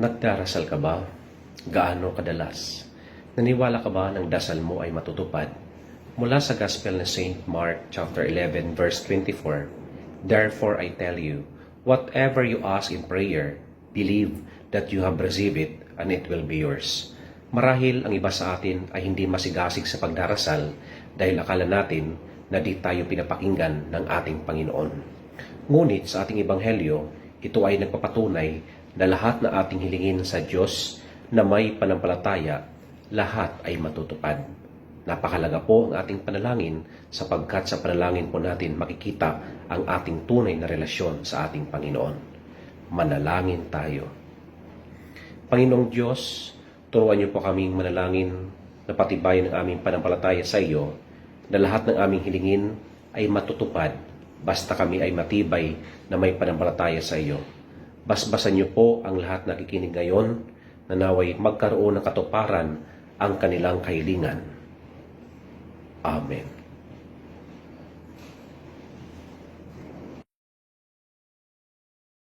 Nagdarasal ka ba? Gaano kadalas? Naniwala ka ba ng dasal mo ay matutupad? Mula sa Gospel ni St. Mark chapter 11 verse 24, "Therefore I tell you, whatever you ask in prayer, believe that you have received it and it will be yours." Marahil ang iba sa atin ay hindi masigasig sa pagdarasal dahil akala natin na di tayo pinapakinggan ng ating Panginoon. Ngunit sa ating ebanghelyo, ito ay nagpapatunay na lahat na ating hilingin sa Diyos na may panampalataya, lahat ay matutupad. Napakalaga po ang ating panalangin sapagkat sa panalangin po natin makikita ang ating tunay na relasyon sa ating Panginoon. Manalangin tayo. Panginoong Diyos, turuan niyo po kaming manalangin na patibayan ng aming panampalataya sa iyo na lahat ng aming hilingin ay matutupad basta kami ay matibay na may panampalataya sa iyo. Basbasan niyo po ang lahat na nakikinig ngayon na naway magkaroon ng katuparan ang kanilang kahilingan. Amen.